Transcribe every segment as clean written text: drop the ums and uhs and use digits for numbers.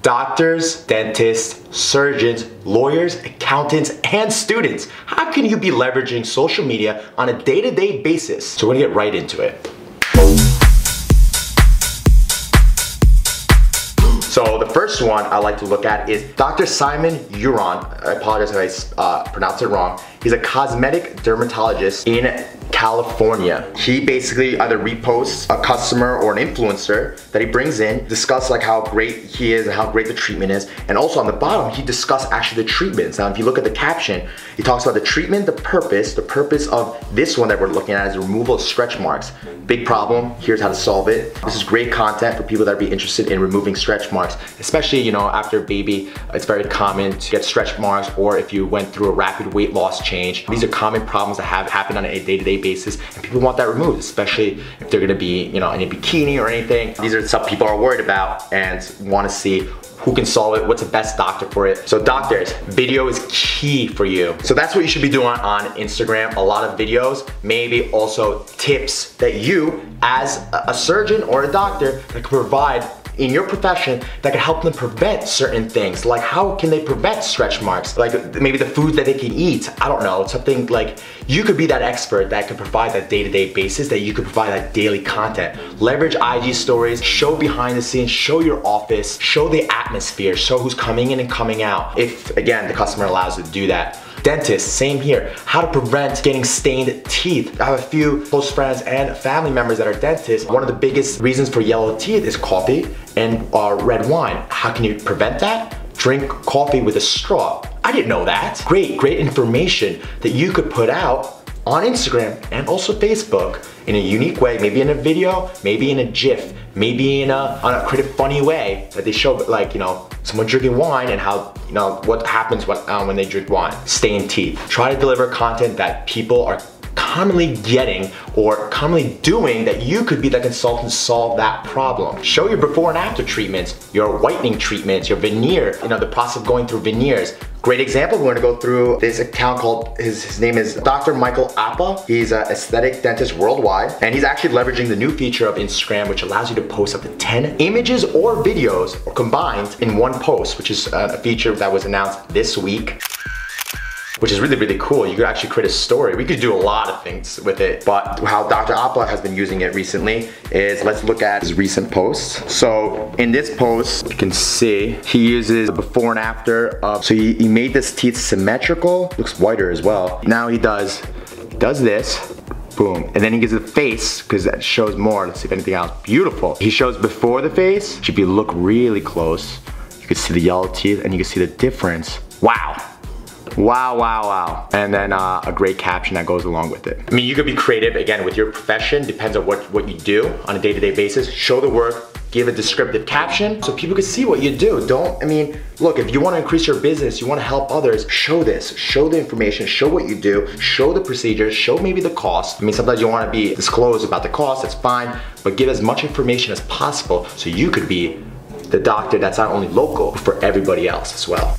Doctors, dentists, surgeons, lawyers, accountants, and students. How can you be leveraging social media on a day-to-day basis? So we're gonna get right into it. So the first one I like to look at is Dr. Simon Uron. I apologize if I pronounced it wrong. He's a cosmetic dermatologist in California. He basically either reposts a customer or an influencer that he brings in, discuss like how great he is and how great the treatment is. And also on the bottom, he discussed actually the treatments. Now, if you look at the caption, he talks about the treatment, the purpose of this one that we're looking at is removal of stretch marks. Big problem, here's how to solve it. This is great content for people that be interested in removing stretch marks, especially, you know, after a baby, it's very common to get stretch marks, or if you went through a rapid weight loss change. These are common problems that happen on a day-to-day basis, and people want that removed, especially if they're gonna be, you know, in a bikini or anything. These are stuff people are worried about and want to see who can solve it, what's the best doctor for it. So doctors, video is key for you. So that's what you should be doing on Instagram, a lot of videos, maybe also tips that you, as a surgeon or a doctor, that can provide in your profession that can help them prevent certain things. Like how can they prevent stretch marks? Like maybe the food that they can eat. I don't know, something like you could be that expert that could provide that day-to-day basis, that you could provide that daily content. Leverage IG stories, show behind the scenes, show your office, show the atmosphere, show who's coming in and coming out. If, again, the customer allows you to do that. Dentists, same here. How to prevent getting stained teeth. I have a few close friends and family members that are dentists. One of the biggest reasons for yellow teeth is coffee and red wine. How can you prevent that? Drink coffee with a straw. I didn't know that. Great information that you could put out on Instagram and also Facebook in a unique way, maybe in a video, maybe in a GIF, maybe in on a creative, funny way that they show, like, you know, someone drinking wine and how, you know, what happens when they drink wine. Stained teeth. Try to deliver content that people are commonly getting or commonly doing, that you could be the consultant to solve that problem. Show your before and after treatments, your whitening treatments, your veneer, you know, the process of going through veneers. Great example, we're gonna go through this account called, his name is Dr. Michael Appa. He's an aesthetic dentist worldwide, and he's actually leveraging the new feature of Instagram, which allows you to post up to 10 images or videos or combined in one post, which is a feature that was announced this week, which is really cool. You could actually create a story. We could do a lot of things with it, but how Dr. Appa has been using it recently is, let's look at his recent posts. So in this post, you can see he uses before and after of, so he made this teeth symmetrical, looks whiter as well. Now he does this, boom, and then he gives the face, because that shows more. Let's see if anything else. Beautiful. He shows before the face. If you look really close, you can see the yellow teeth and you can see the difference. Wow. Wow. And then a great caption that goes along with it. I mean, you could be creative, again, with your profession, depends on what you do on a day-to-day basis. Show the work, give a descriptive caption so people can see what you do. I mean, look, if you want to increase your business, you want to help others, show this, show the information, show what you do, show the procedures, show maybe the cost. I mean, sometimes you want to be disclosed about the cost, that's fine, but give as much information as possible so you could be the doctor that's not only local, but for everybody else as well.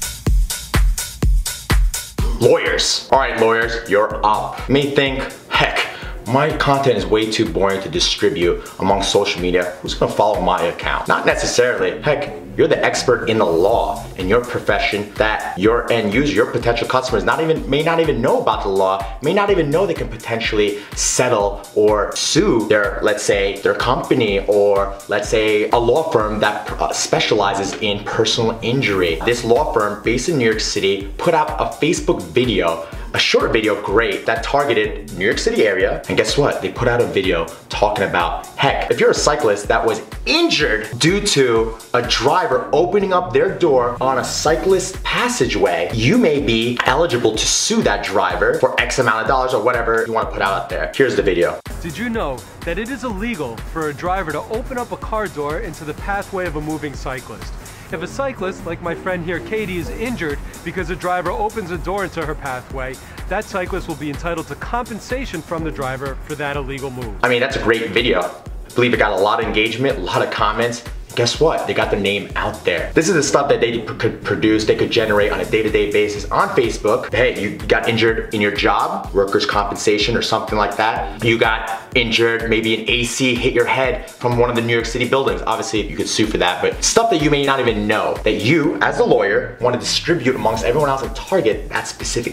Lawyers. All right, lawyers, you're up. You may think, heck, my content is way too boring to distribute among social media. Who's gonna follow my account? Not necessarily. Heck, you're the expert in the law in your profession that your end user, your potential customers may not even know about the law, may not even know they can potentially settle or sue their, let's say, their company, or let's say a law firm that specializes in personal injury. This law firm based in New York City put out a Facebook video, a short video, great, that targeted New York City area. And guess what? They put out a video talking about, heck, if you're a cyclist that was injured due to a driver opening up their door on a cyclist passageway, you may be eligible to sue that driver for X amount of dollars or whatever you want to put out there. Here's the video. Did you know that it is illegal for a driver to open up a car door into the pathway of a moving cyclist? If a cyclist, like my friend here, Katie, is injured because a driver opens a door into her pathway, that cyclist will be entitled to compensation from the driver for that illegal move. I mean, that's a great video. I believe it got a lot of engagement, a lot of comments. guess what? They got their name out there. This is the stuff that they could produce, they could generate on a day-to-day basis on Facebook. Hey, you got injured in your job, workers' compensation or something like that. You got injured, maybe an AC hit your head from one of the New York City buildings. Obviously, you could sue for that, but stuff that you may not even know, that you, as a lawyer, want to distribute amongst everyone else and target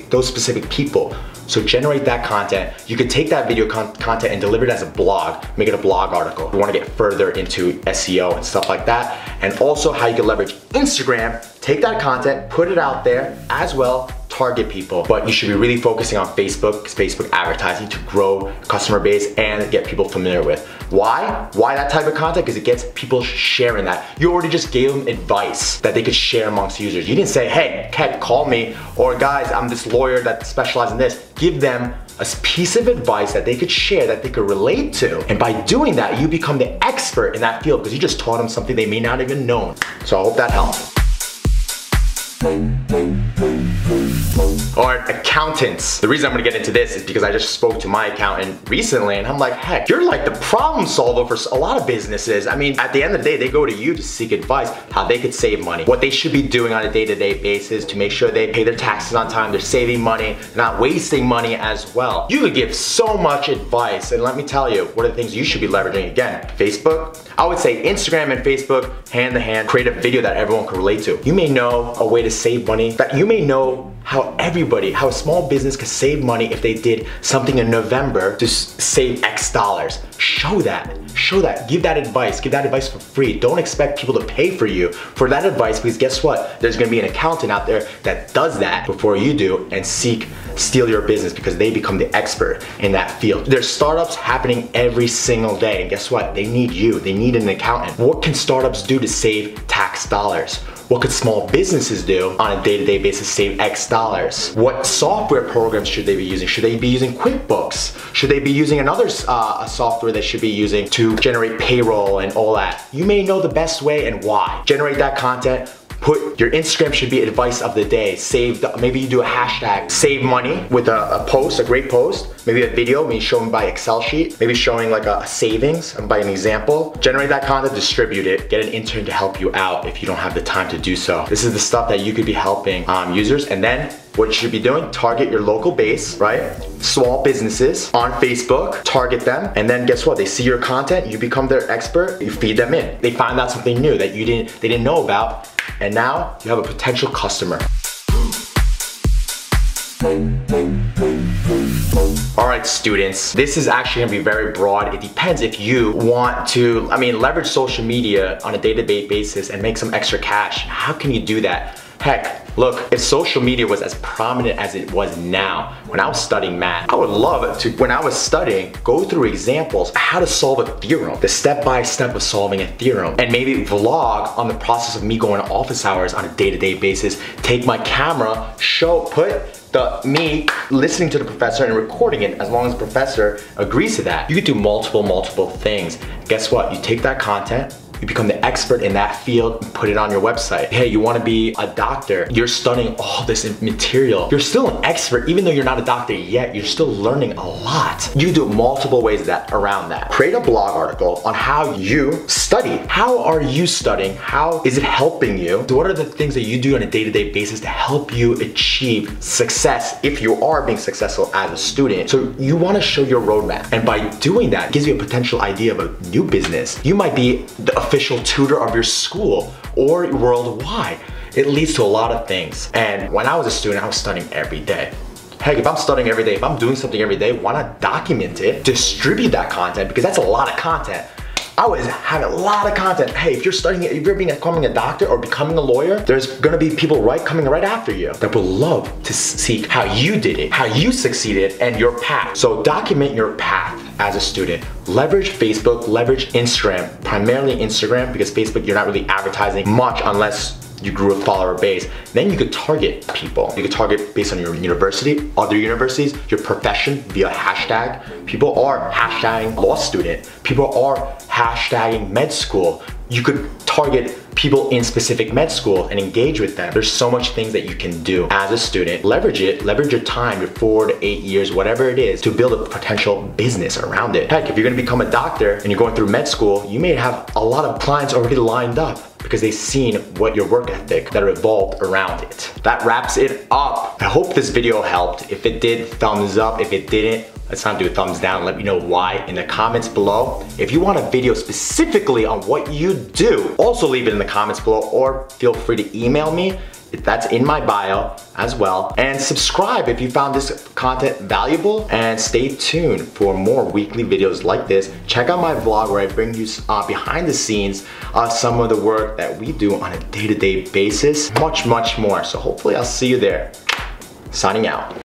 those specific people. So generate that content. You could take that video content and deliver it as a blog, make it a blog article. You want to get further into SEO and stuff like that. And also how you can leverage Instagram, take that content, put it out there as well, target people. But you should be really focusing on Facebook, because Facebook advertising to grow customer base and get people familiar with. Why? Why that type of content? Because it gets people sharing that. You already just gave them advice that they could share amongst users. You didn't say, hey, Kat, call me, or guys, I'm this lawyer that specializes in this. Give them a piece of advice that they could share, that they could relate to. And by doing that, you become the expert in that field because you just taught them something they may not even know. So I hope that helped. Or accountants. The reason I'm gonna get into this is because I just spoke to my accountant recently and I'm like, heck, you're like the problem solver for a lot of businesses. I mean, at the end of the day, they go to you to seek advice, how they could save money, what they should be doing on a day-to-day basis to make sure they pay their taxes on time, they're saving money, they're not wasting money as well. You could give so much advice, and let me tell you, what are the things you should be leveraging? Again, Facebook. I would say Instagram and Facebook, hand in hand, create a video that everyone can relate to. You may know a way to save money, that you may know how a small business could save money if they did something in November to save X dollars. Show that, give that advice for free. Don't expect people to pay for you for that advice, because guess what? There's gonna be an accountant out there that does that before you do and steal your business because they become the expert in that field. There's startups happening every single day, and guess what? They need you, they need an accountant. What can startups do to save tax dollars? What could small businesses do on a day-to-day basis, save X dollars? What software programs should they be using? Should they be using QuickBooks? Should they be using another software they should be using to generate payroll and all that? You may know the best way and why. Generate that content. Put your Instagram should be advice of the day. Maybe you do a hashtag, save money with a post, a great post. Maybe a video, maybe showing by Excel sheet. Maybe showing like a savings by an example. Generate that content, distribute it. Get an intern to help you out if you don't have the time to do so. This is the stuff that you could be helping users. And then what you should be doing, target your local base, right? Small businesses on Facebook, target them, and then guess what? They see your content, you become their expert, you feed them in. They find out something new that they didn't know about, and now you have a potential customer. Alright students, this is actually going to be very broad. It depends if you want to, leverage social media on a day-to-day basis and make some extra cash. How can you do that? Heck, look, if social media was as prominent as it was now, when I was studying math, I would love to, when I was studying, go through examples, how to solve a theorem, the step-by-step of solving a theorem, and maybe vlog on the process of me going to office hours on a day-to-day basis, take my camera, me listening to the professor and recording it, as long as the professor agrees to that. You could do multiple things. Guess what? You take that content, you become the expert in that field and put it on your website. Hey, you wanna be a doctor, you're studying all this material. You're still an expert, even though you're not a doctor yet, you're still learning a lot. You do multiple ways around that. Create a blog article on how you study. How are you studying? How is it helping you? What are the things that you do on a day-to-day basis to help you achieve success if you are being successful as a student? So you wanna show your roadmap. And by doing that, it gives you a potential idea of a new business. You might be the official tutor of your school or worldwide. It leads to a lot of things. And when I was a student, I was studying every day. Heck, if I'm studying every day, if I'm doing something every day, why not document it, distribute that content, because that's a lot of content. I was having a lot of content. Hey, if you're studying, if you're becoming a doctor or becoming a lawyer, there's gonna be people coming right after you that will love to see how you did it, how you succeeded, and your path. So document your path as a student. Leverage Facebook, leverage Instagram, primarily Instagram, because Facebook, you're not really advertising much unless you grew a follower base. Then you could target people. You could target based on your university, other universities, your profession via hashtag. People are hashtagging law student. People are hashtagging med school. You could target people in specific med school and engage with them. There's so much things that you can do as a student. Leverage it, leverage your time, your 4 to 8 years, whatever it is, to build a potential business around it. Heck, if you're gonna become a doctor and you're going through med school, you may have a lot of clients already lined up because they've seen what your work ethic that revolved around it. That wraps it up. I hope this video helped. If it did, thumbs up. If it didn't, let's not do a thumbs down. Let me know why in the comments below. If you want a video specifically on what you do, also leave it in the comments below, or feel free to email me. That's in my bio as well. And subscribe if you found this content valuable, and stay tuned for more weekly videos like this. Check out my vlog where I bring you behind the scenes some of the work that we do on a day-to-day basis. Much more. So hopefully I'll see you there. Signing out.